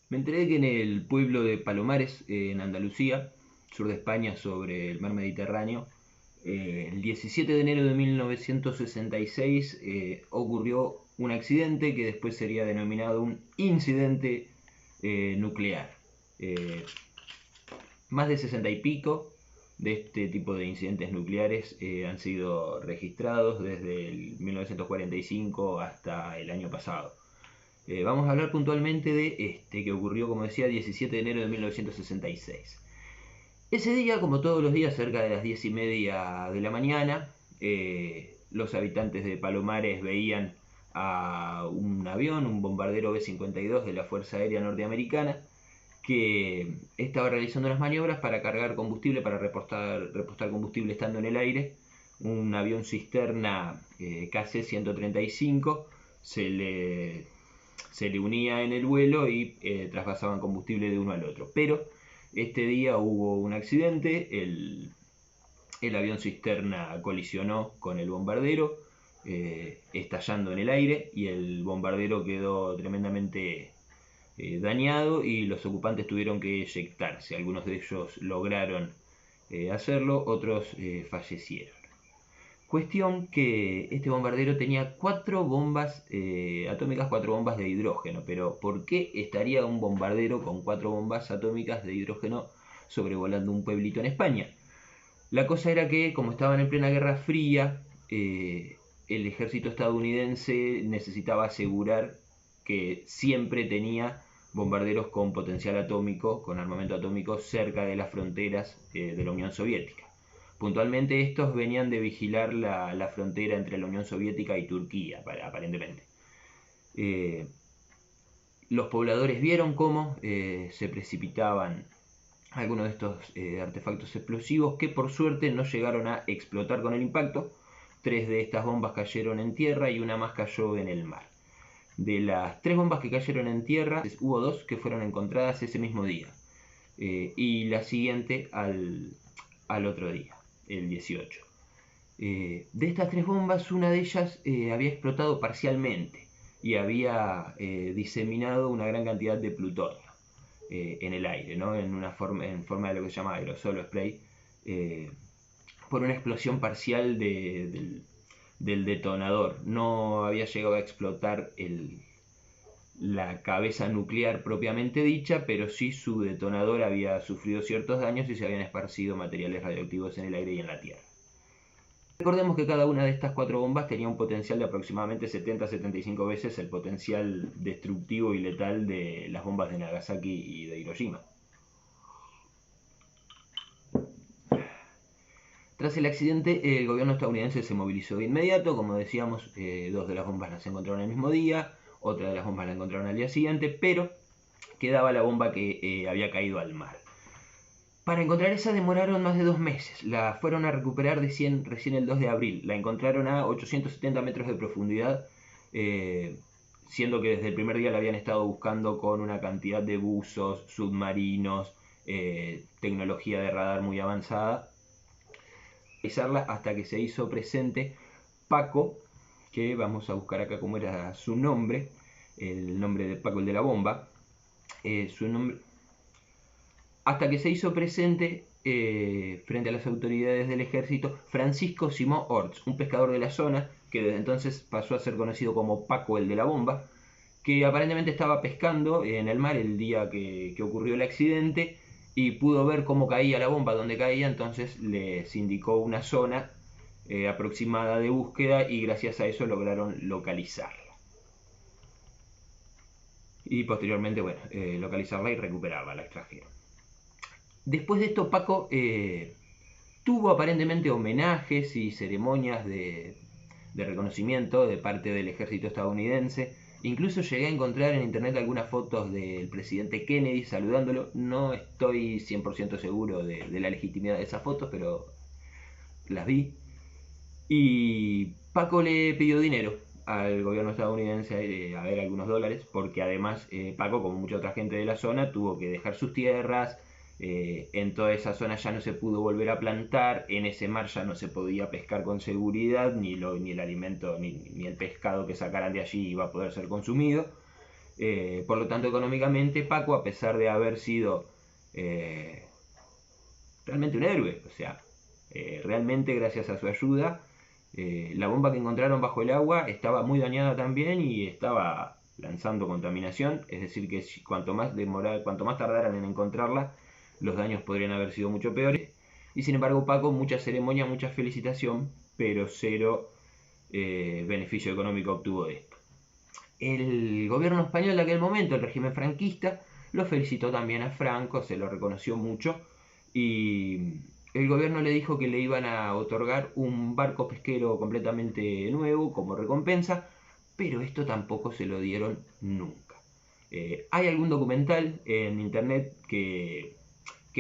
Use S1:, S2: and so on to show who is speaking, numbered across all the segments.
S1: Me enteré que en el pueblo de Palomares, en Andalucía, sur de España, sobre el mar Mediterráneo, el 17 de enero de 1966 ocurrió un accidente que después sería denominado un incidente nuclear. Más de 60 y pico de este tipo de incidentes nucleares han sido registrados desde el 1945 hasta el año pasado. Vamos a hablar puntualmente de este que ocurrió, como decía, 17 de enero de 1966. Ese día, como todos los días, cerca de las 10:30 de la mañana, los habitantes de Palomares veían a un avión, un bombardero B-52 de la Fuerza Aérea Norteamericana, que estaba realizando unas maniobras para cargar combustible, para repostar combustible estando en el aire. Un avión cisterna KC-135 se le unía en el vuelo y traspasaban combustible de uno al otro. Pero este día hubo un accidente, el avión cisterna colisionó con el bombardero, estallando en el aire, y el bombardero quedó tremendamente dañado y los ocupantes tuvieron que eyectarse. Algunos de ellos lograron hacerlo, otros fallecieron. Cuestión que este bombardero tenía 4 bombas atómicas, 4 bombas de hidrógeno. Pero ¿por qué estaría un bombardero con 4 bombas atómicas de hidrógeno sobrevolando un pueblito en España? La cosa era que, como estaban en plena Guerra Fría, el ejército estadounidense necesitaba asegurar que siempre tenía bombarderos con potencial atómico, con armamento atómico, cerca de las fronteras de la Unión Soviética. Puntualmente estos venían de vigilar la frontera entre la Unión Soviética y Turquía, aparentemente. Los pobladores vieron cómo se precipitaban algunos de estos artefactos explosivos, que por suerte no llegaron a explotar con el impacto. 3 de estas bombas cayeron en tierra y una más cayó en el mar. De las 3 bombas que cayeron en tierra, hubo 2 que fueron encontradas ese mismo día, y la siguiente al otro día, el 18. De estas 3 bombas, una de ellas había explotado parcialmente y había diseminado una gran cantidad de plutonio en el aire, ¿no? en forma de lo que se llama aerosol o spray, por una explosión parcial del detonador. No había llegado a explotar la cabeza nuclear propiamente dicha, pero sí su detonador había sufrido ciertos daños y se habían esparcido materiales radioactivos en el aire y en la tierra. Recordemos que cada una de estas 4 bombas tenía un potencial de aproximadamente 70-75 veces el potencial destructivo y letal de las bombas de Nagasaki y de Hiroshima. Tras el accidente, el gobierno estadounidense se movilizó de inmediato. Como decíamos, 2 de las bombas las encontraron el mismo día, otra de las bombas la encontraron al día siguiente, pero quedaba la bomba que había caído al mar. Para encontrar esa demoraron más de 2 meses. La fueron a recuperar recién el 2 de abril. La encontraron a 870 metros de profundidad, siendo que desde el primer día la habían estado buscando con una cantidad de buzos, submarinos, tecnología de radar muy avanzada, hasta que se hizo presente Paco, que vamos a buscar acá cómo era su nombre, el nombre de Paco, el de la bomba, su nombre, hasta que se hizo presente frente a las autoridades del ejército Francisco Simó Orts, un pescador de la zona, que desde entonces pasó a ser conocido como Paco, el de la bomba, que aparentemente estaba pescando en el mar el día que ocurrió el accidente y pudo ver cómo caía la bomba, dónde caía. Entonces les indicó una zona aproximada de búsqueda y gracias a eso lograron localizarla. Y posteriormente, bueno, localizarla y recuperarla, la extrajeron. Después de esto, Paco tuvo aparentemente homenajes y ceremonias de reconocimiento de parte del ejército estadounidense. Incluso llegué a encontrar en internet algunas fotos del presidente Kennedy saludándolo. No estoy 100% seguro de la legitimidad de esas fotos, pero las vi. Y Paco le pidió dinero al gobierno estadounidense, a ver, algunos dólares, porque además Paco, como mucha otra gente de la zona, tuvo que dejar sus tierras, En toda esa zona ya no se pudo volver a plantar, en ese mar ya no se podía pescar con seguridad, ni el alimento, ni el pescado que sacaran de allí iba a poder ser consumido. Por lo tanto, económicamente, Paco, a pesar de haber sido realmente un héroe, o sea, realmente gracias a su ayuda, la bomba que encontraron bajo el agua estaba muy dañada también y estaba lanzando contaminación, es decir que cuanto más tardaran en encontrarla, los daños podrían haber sido mucho peores. Y sin embargo, Paco, mucha ceremonia, mucha felicitación, pero cero beneficio económico obtuvo de esto. El gobierno español de aquel momento, el régimen franquista, lo felicitó también a Franco, se lo reconoció mucho, y el gobierno le dijo que le iban a otorgar un barco pesquero completamente nuevo como recompensa, pero esto tampoco se lo dieron nunca. Hay algún documental en internet que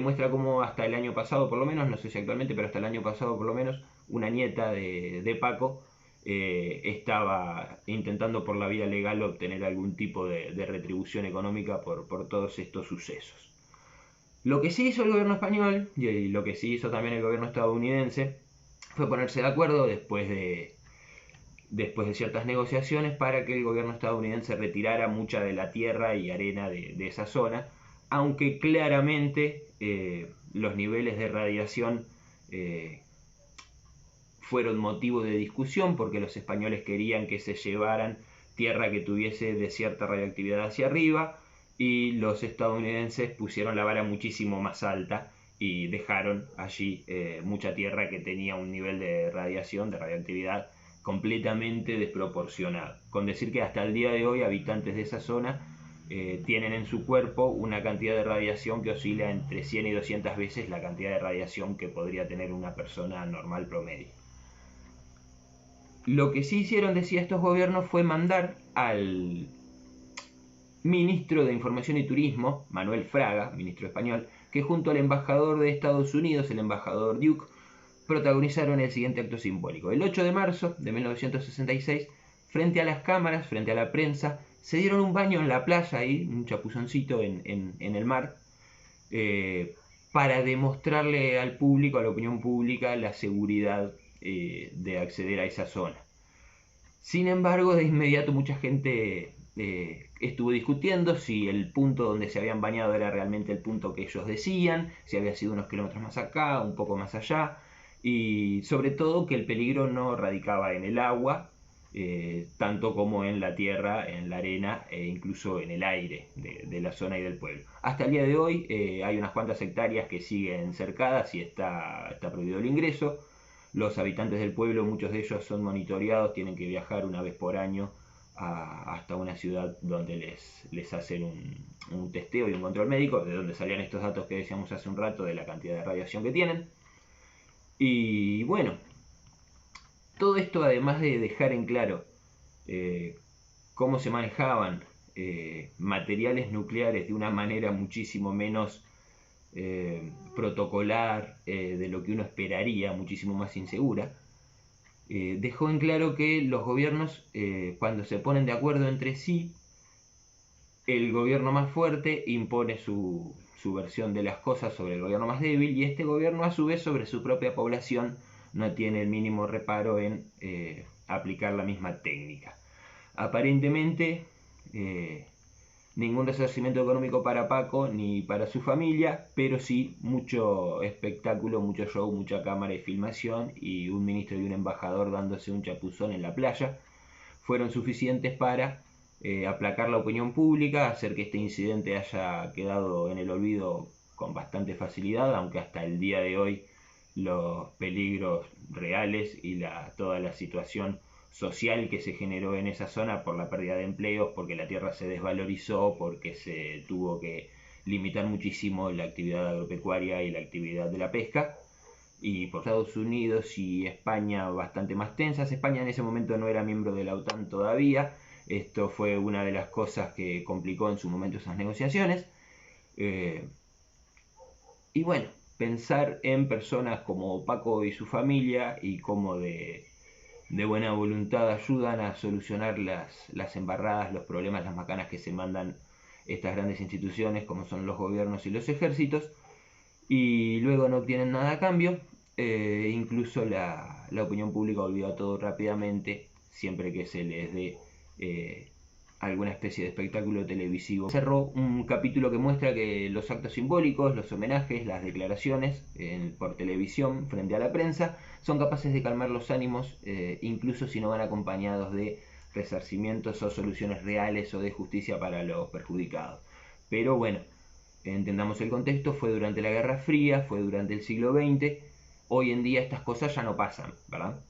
S1: muestra cómo hasta el año pasado, por lo menos, no sé si actualmente, pero hasta el año pasado por lo menos, una nieta de Paco estaba intentando por la vía legal obtener algún tipo de retribución económica por todos estos sucesos. Lo que sí hizo el gobierno español y lo que sí hizo también el gobierno estadounidense fue ponerse de acuerdo después de ciertas negociaciones para que el gobierno estadounidense retirara mucha de la tierra y arena de esa zona, aunque claramente los niveles de radiación fueron motivo de discusión porque los españoles querían que se llevaran tierra que tuviese de cierta radioactividad hacia arriba y los estadounidenses pusieron la vara muchísimo más alta y dejaron allí mucha tierra que tenía un nivel de radiación, de radioactividad completamente desproporcionado. Con decir que hasta el día de hoy habitantes de esa zona tienen en su cuerpo una cantidad de radiación que oscila entre 100 y 200 veces la cantidad de radiación que podría tener una persona normal promedio. Lo que sí hicieron, decía, estos gobiernos fue mandar al ministro de Información y Turismo, Manuel Fraga, ministro español, que junto al embajador de Estados Unidos, el embajador Duke, protagonizaron el siguiente acto simbólico. El 8 de marzo de 1966, frente a las cámaras, frente a la prensa, se dieron un baño en la playa, ahí, un chapuzoncito en el mar, para demostrarle al público, a la opinión pública, la seguridad de acceder a esa zona. Sin embargo, de inmediato mucha gente estuvo discutiendo si el punto donde se habían bañado era realmente el punto que ellos decían, si había sido unos kilómetros más acá, un poco más allá, y sobre todo que el peligro no radicaba en el agua, tanto como en la tierra, en la arena e incluso en el aire de la zona y del pueblo. Hasta el día de hoy hay unas cuantas hectáreas que siguen cercadas y está prohibido el ingreso. Los habitantes del pueblo, muchos de ellos son monitoreados, tienen que viajar una vez por año hasta una ciudad donde les hacen un testeo y un control médico, de donde salían estos datos que decíamos hace un rato de la cantidad de radiación que tienen. Y bueno, todo esto además de dejar en claro cómo se manejaban materiales nucleares de una manera muchísimo menos protocolar de lo que uno esperaría, muchísimo más insegura, dejó en claro que los gobiernos, cuando se ponen de acuerdo entre sí, el gobierno más fuerte impone su versión de las cosas sobre el gobierno más débil, y este gobierno a su vez sobre su propia población no tiene el mínimo reparo en aplicar la misma técnica. Aparentemente ningún resarcimiento económico para Paco ni para su familia, pero sí mucho espectáculo, mucho show, mucha cámara y filmación, y un ministro y un embajador dándose un chapuzón en la playa fueron suficientes para aplacar la opinión pública, hacer que este incidente haya quedado en el olvido con bastante facilidad, aunque hasta el día de hoy los peligros reales y toda la situación social que se generó en esa zona por la pérdida de empleos, porque la tierra se desvalorizó, porque se tuvo que limitar muchísimo la actividad agropecuaria y la actividad de la pesca, y por Estados Unidos y España bastante más tensas. España en ese momento no era miembro de la OTAN todavía, esto fue una de las cosas que complicó en su momento esas negociaciones. Y bueno, pensar en personas como Paco y su familia y cómo de buena voluntad ayudan a solucionar las embarradas, los problemas, las macanas que se mandan estas grandes instituciones como son los gobiernos y los ejércitos, y luego no obtienen nada a cambio. Incluso la opinión pública olvida todo rápidamente siempre que se les dé alguna especie de espectáculo televisivo. Cerró un capítulo que muestra que los actos simbólicos, los homenajes, las declaraciones por televisión frente a la prensa son capaces de calmar los ánimos, incluso si no van acompañados de resarcimientos o soluciones reales o de justicia para los perjudicados. Pero bueno, entendamos el contexto, fue durante la Guerra Fría, fue durante el siglo XX, hoy en día estas cosas ya no pasan, ¿verdad?